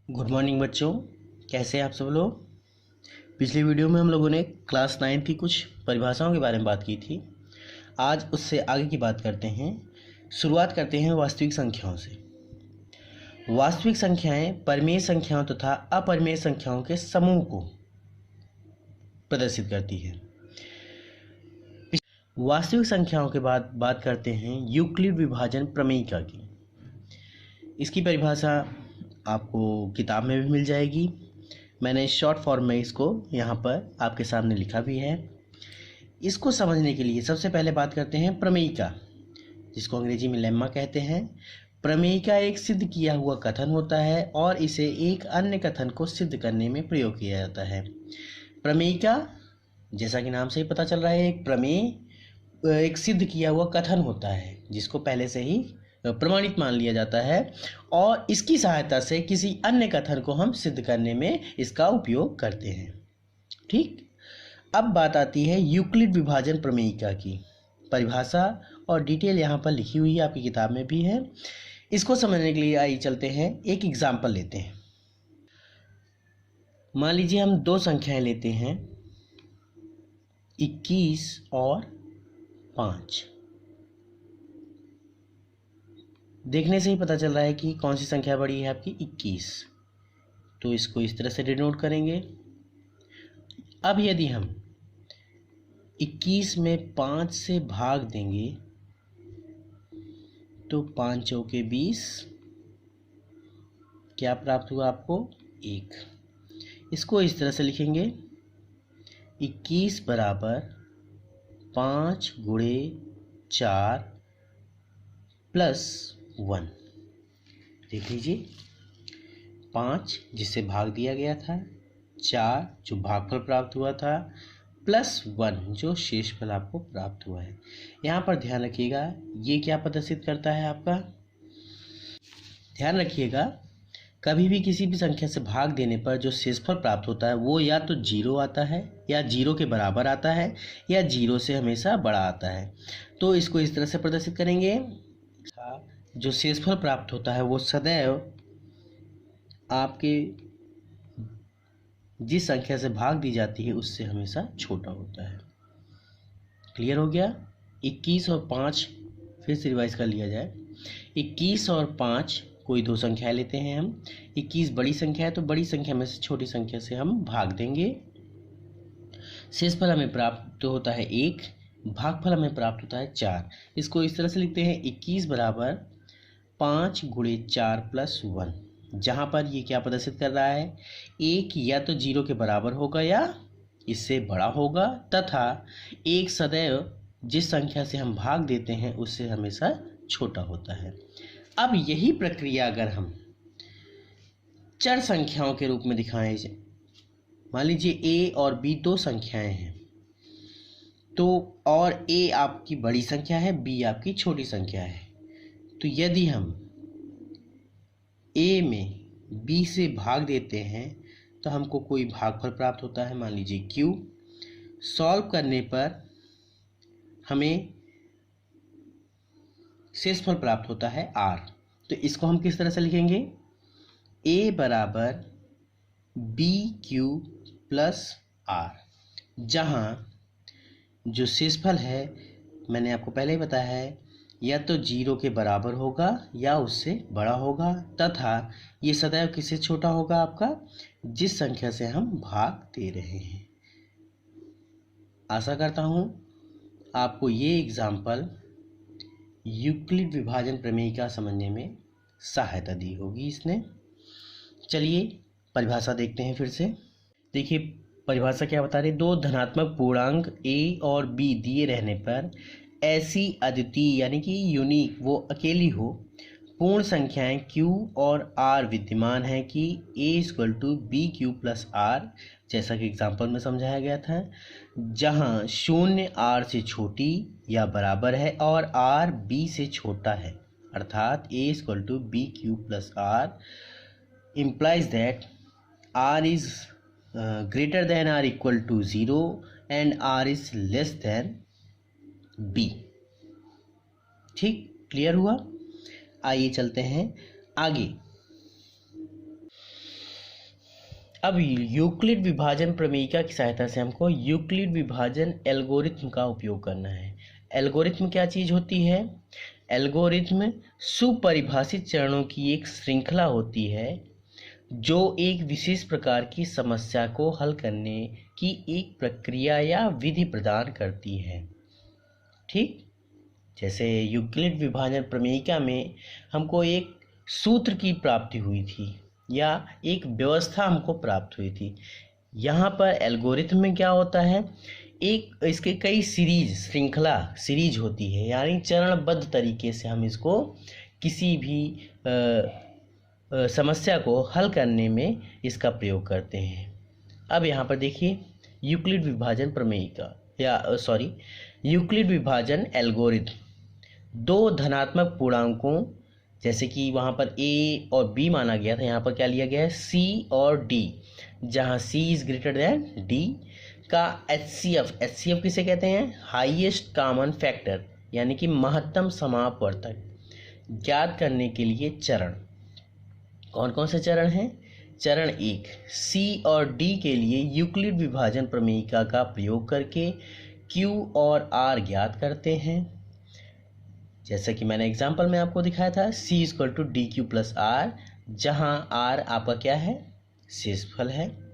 Good morning बच्चों, कैसे हैं आप सब लोग। पिछली वीडियो में हम लोगों ने क्लास 9 की कुछ परिभाषाओं के बारे में बात की थी। आज उससे आगे की बात करते हैं। शुरुआत करते हैं वास्तविक संख्याओं से। वास्तविक संख्याएं परिमेय संख्याओं तथा अपरिमेय संख्याओं के समूह को प्रदर्शित करती है। वास्तविक संख्याओं के बाद बात करते हैं यूक्लिड विभाजन प्रमेयिका की। इसकी परिभाषा आपको किताब में भी मिल जाएगी। मैंने शॉर्ट फॉर्म में इसको यहाँ पर आपके सामने लिखा भी है। इसको समझने के लिए सबसे पहले बात करते हैं प्रमेयिका, जिसको अंग्रेजी में लेम्मा कहते हैं। प्रमेयिका एक सिद्ध किया हुआ कथन होता है और इसे एक अन्य कथन को सिद्ध करने में प्रयोग किया जाता है। प्रमेयिका, जैसा कि नाम से ही पता चल रहा है, एक प्रमेय एक सिद्ध किया हुआ कथन होता है जिसको पहले से ही प्रमाणित मान लिया जाता है और इसकी सहायता से किसी अन्य कथन को हम सिद्ध करने में इसका उपयोग करते हैं। ठीक, अब बात आती है यूक्लिड विभाजन प्रमेयिका की। परिभाषा और डिटेल यहाँ पर लिखी हुई है, आपकी किताब में भी है। इसको समझने के लिए आइए चलते हैं, एक एग्जाम्पल लेते हैं। मान लीजिए हम दो संख्याएं लेते हैं, 21 और 5। देखने से ही पता चल रहा है कि कौन सी संख्या बड़ी है, आपकी 21। तो इसको इस तरह से डिनोट करेंगे। अब यदि हम 21 में 5 से भाग देंगे तो 5 चौके 20, क्या प्राप्त हुआ आपको? 1। इसको इस तरह से लिखेंगे, 21 बराबर 5 गुणे 4 प्लस 1। देख लीजिए, 5 जिससे भाग दिया गया था, 4 जो भागफल प्राप्त हुआ था, प्लस 1 जो शेषफल आपको प्राप्त हुआ है। यहाँ पर ध्यान रखिएगा, ये क्या प्रदर्शित करता है आपका? ध्यान रखिएगा, कभी भी किसी भी संख्या से भाग देने पर जो शेषफल प्राप्त होता है वो या तो 0 आता है, या 0 के बराबर आता है, या 0 से हमेशा बड़ा आता है। तो इसको इस तरह से प्रदर्शित करेंगे, जो शेषफल प्राप्त होता है वो सदैव आपके जिस संख्या से भाग दी जाती है उससे हमेशा छोटा होता है। क्लियर हो गया? 21 और 5 फिर से रिवाइज कर लिया जाए। 21 और 5 कोई दो संख्या लेते हैं हम। 21 बड़ी संख्या है तो बड़ी संख्या में से छोटी संख्या से हम भाग देंगे। शेषफल हमें प्राप्त होता है 1, भागफल हमें प्राप्त होता है 4। इसको इस तरह से लिखते हैं, 21 बराबर 5 गुणे 4 प्लस 1। जहाँ पर ये क्या प्रदर्शित कर रहा है, 1 या तो 0 के बराबर होगा या इससे बड़ा होगा, तथा 1 सदैव जिस संख्या से हम भाग देते हैं उससे हमेशा छोटा होता है। अब यही प्रक्रिया अगर हम चर संख्याओं के रूप में दिखाएं, मान लीजिए a और b दो संख्याएं हैं, तो और a आपकी बड़ी संख्या है, b आपकी छोटी संख्या है। तो यदि हम a में b से भाग देते हैं तो हमको कोई भागफल प्राप्त होता है, मान लीजिए q। सॉल्व करने पर हमें शेषफल प्राप्त होता है r। तो इसको हम किस तरह से लिखेंगे, a बराबर बी क्यू प्लस r, जहाँ जो शेषफल है मैंने आपको पहले ही बताया है, या तो 0 के बराबर होगा या उससे बड़ा होगा, तथा ये सदैव किससे छोटा होगा? आपका जिस संख्या से हम भाग दे रहे हैं। आशा करता हूँ आपको ये एग्जाम्पल यूक्लिड विभाजन प्रमेयिका समझने में सहायता दी होगी इसने। चलिए परिभाषा देखते हैं फिर से। देखिए परिभाषा क्या बता रही है, दो धनात्मक पूर्णांक a और b दिए रहने पर ऐसी अद्वितीय यानी कि यूनिक, वो अकेली हो, पूर्ण संख्याएं q और r विद्यमान है कि a = bq + r, जैसा कि एग्जाम्पल में समझाया गया था, जहां 0 r से छोटी या बराबर है और r b से छोटा है, अर्थात a = bq + r implies that r is greater than or equal to 0 and r is less than b। ठीक, क्लियर हुआ? आइए चलते हैं आगे। अब यूक्लिड विभाजन प्रमेयिका की सहायता से हमको यूक्लिड विभाजन एल्गोरिथ्म का उपयोग करना है। एल्गोरिथ्म क्या चीज़ होती है? एल्गोरिथ्म सुपरिभाषित चरणों की एक श्रृंखला होती है जो एक विशेष प्रकार की समस्या को हल करने की एक प्रक्रिया या विधि प्रदान करती है। ठीक, जैसे यूक्लिड विभाजन प्रमेयिका में हमको एक सूत्र की प्राप्ति हुई थी या एक व्यवस्था हमको प्राप्त हुई थी। यहाँ पर एल्गोरिथम में क्या होता है, एक इसके कई श्रृंखला सीरीज होती है, यानी चरणबद्ध तरीके से हम इसको किसी भी समस्या को हल करने में इसका प्रयोग करते हैं। अब यहाँ पर देखिए यूक्लिड विभाजन प्रमेयिका या यूक्लिड विभाजन एल्गोरिथम दो धनात्मक पूर्णांकों, जैसे कि वहाँ पर a और b माना गया था, यहाँ पर क्या लिया गया है c और d, जहाँ c is greater than d का HCF किसे कहते हैं? हाईएस्ट कॉमन फैक्टर, यानी कि महत्तम समापवर्तक ज्ञात करने के लिए चरण। कौन कौन से चरण हैं? चरण 1, C और D के लिए यूक्लिड विभाजन प्रमेयिका का प्रयोग करके Q और R ज्ञात करते हैं। जैसा कि मैंने एग्जाम्पल में आपको दिखाया था, C equal to d q plus r, जहाँ R आपका क्या है? शेषफल है।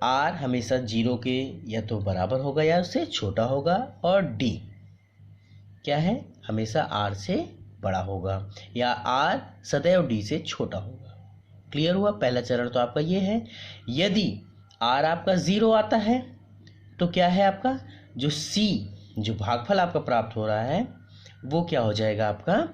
R हमेशा 0 के या तो बराबर होगा या उससे छोटा होगा, और D क्या है? हमेशा R से बड़ा होगा या R सदैव D से छोटा होगा। क्लियर हुआ? पहला चरण तो आपका ये है। यदि R आपका 0 आता है तो क्या है आपका जो C, जो भागफल आपका प्राप्त हो रहा है, वो क्या हो जाएगा आपका?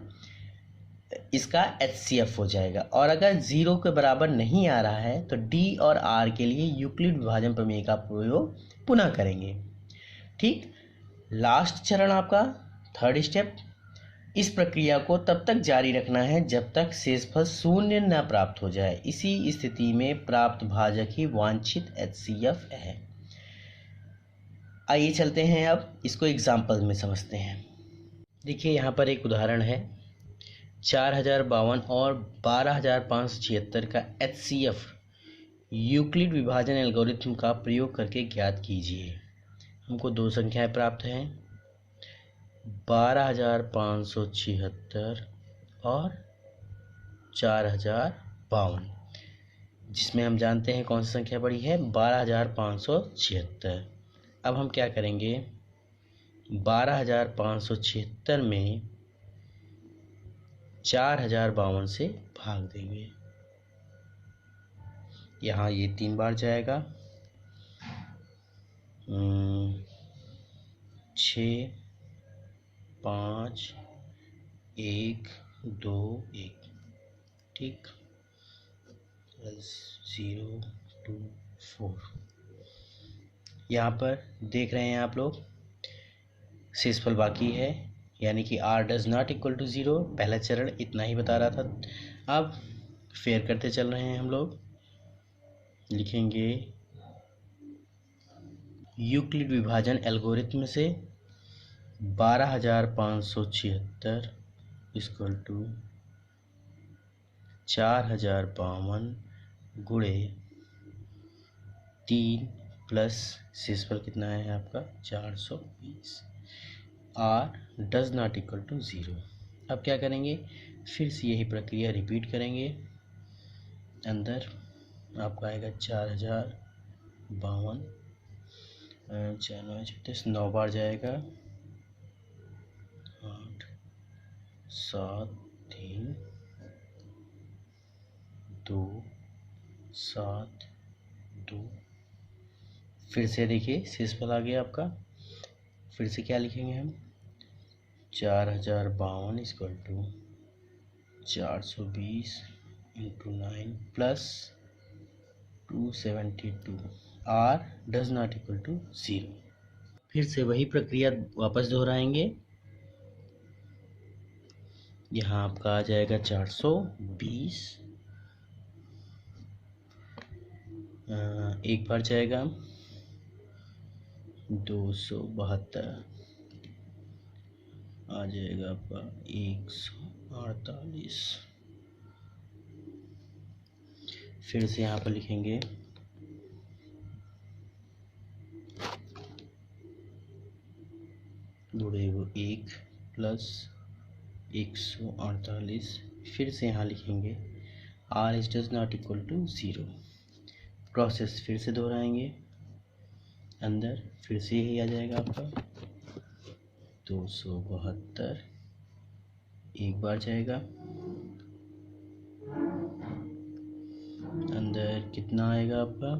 इसका HCF हो जाएगा। और अगर 0 के बराबर नहीं आ रहा है तो D और R के लिए यूक्लिड विभाजन प्रमेय का प्रयोग पुनः करेंगे। ठीक, लास्ट चरण आपका थर्ड स्टेप, इस प्रक्रिया को तब तक जारी रखना है जब तक शेषफल शून्य न प्राप्त हो जाए। इसी स्थिति में प्राप्त भाजक ही वांछित HCF है। आइए चलते हैं, अब इसको एग्जाम्पल में समझते हैं। देखिए यहाँ पर एक उदाहरण है, 4052 और 12576 का HCF यूक्लिड विभाजन एल्गोरिथम का प्रयोग करके ज्ञात कीजिए। हमको दो संख्याएं प्राप्त हैं, 12576 और 4052, जिसमें हम जानते हैं कौन सी संख्या बड़ी है? 12576। अब हम क्या करेंगे, 12576 में 4052 से भाग देंगे। यहाँ ये 3 बार जाएगा, 6 5 1 2 1। ठीक, 0 2 4। यहाँ पर देख रहे हैं आप लोग शेषफल बाकी है, यानी कि R does not equal to 0। पहला चरण इतना ही बता रहा था। अब फेयर करते चल रहे हैं हम लोग, लिखेंगे यूक्लिड विभाजन एल्गोरिथम से 12576 इक्वल टू 4052 गुणे 3 प्लस शेषफल कितना है आपका? 420। R does not equal to 0। अब क्या करेंगे, फिर से यही प्रक्रिया रिपीट करेंगे। अंदर आपका आएगा 4052, 4 9 36, 9 बार जाएगा, 8 7 3 2 7 2। फिर से देखिए शेषफल आ गया आपका। फिर से क्या लिखेंगे हम, 4052 equal to 420 into 9 plus 272। R does not equal to 0। फिर से वही प्रक्रिया वापस दोहराएंगे। यहाँ आपका आ जाएगा 420, एक बार जाएगा 272, आ जाएगा आपका 148। फिर से यहाँ पर लिखेंगे गुणे वो 1 प्लस 148। फिर से यहाँ लिखेंगे r is does not equal to 0। Process फिर से दोहराएंगे, अंदर फिर से यही आ जाएगा आपका 272, एक बार जाएगा, अंदर कितना आएगा आपका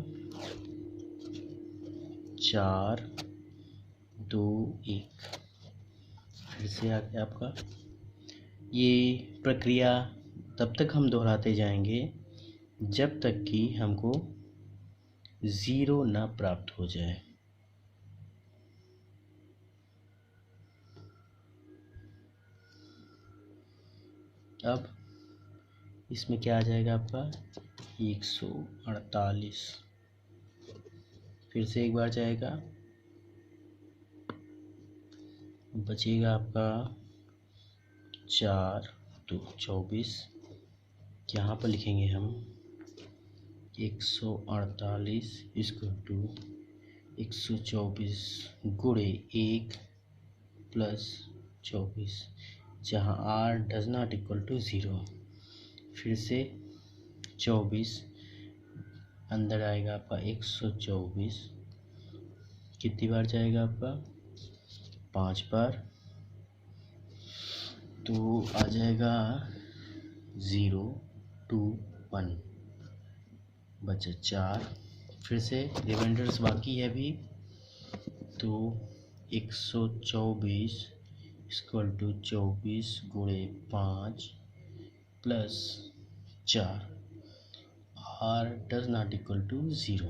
4 2 1। फिर से आ गया आपका। ये प्रक्रिया तब तक हम दोहराते जाएंगे जब तक कि हमको 0 ना प्राप्त हो जाए। अब इसमें क्या आ जाएगा आपका 148। फिर से एक बार जाएगा, बचेगा आपका 4 2 24। यहाँ पर लिखेंगे हम 148 इसको टू 124 गुणे 1 प्लस 24, जहाँ r does not equal to 0। फिर से 24, अंदर आएगा आपका 124, कितनी बार जाएगा आपका 5 बार, तो आ जाएगा 0 2 1, बचा 4। फिर से रिमाइंडर्स बाकी है अभी, तो 124 इक्वल टू 24 गुणे 5 plus 4, r does not equal to 0।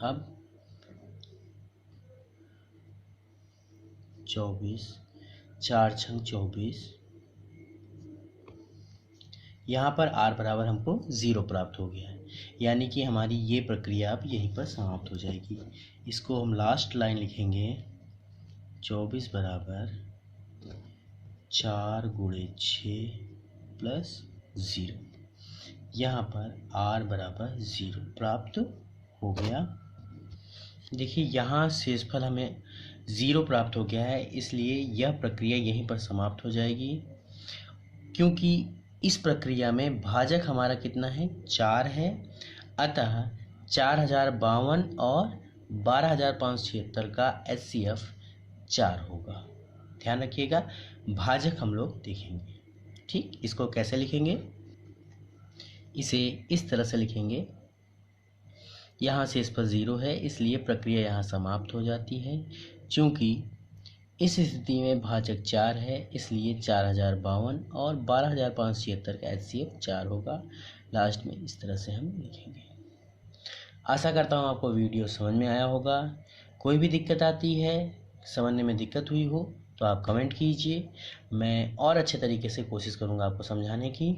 अब 24 4 छंग 24, यहाँ पर r बराबर हमको 0 प्राप्त हो गया है, यानी कि हमारी ये प्रक्रिया अब यहीं पर समाप्त हो जाएगी। इसको हम लास्ट लाइन लिखेंगे 24 बराबर 4 गुणे 6 प्लस 0। यहाँ पर r बराबर 0 प्राप्त हो गया। देखिए यहाँ शेषफल हमें 0 प्राप्त हो गया है, इसलिए यह प्रक्रिया यहीं पर समाप्त हो जाएगी। क्योंकि इस प्रक्रिया में भाजक हमारा कितना है 4 है, अतः 4052 और 12576 का HCF 4 होगा। ध्यान रखिएगा, भाजक हम लोग देखेंगे। ठीक, इसको कैसे लिखेंगे, इसे इस तरह से लिखेंगे। यहाँ से इस पर 0 है, इसलिए प्रक्रिया यहाँ समाप्त हो जाती है। चूँकि इस स्थिति में भाजक 4 है, इसलिए 4052 और 12576 का HCF 4 होगा। लास्ट में इस तरह से हम लिखेंगे। आशा करता हूँ आपको वीडियो समझ में आया होगा। कोई भी दिक्कत आती है, समझने में दिक्कत हुई हो तो आप कमेंट कीजिए, मैं और अच्छे तरीके से कोशिश करूँगा आपको समझाने की।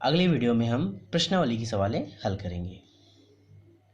अगली वीडियो में हम प्रश्नावली की सवालें हल करेंगे।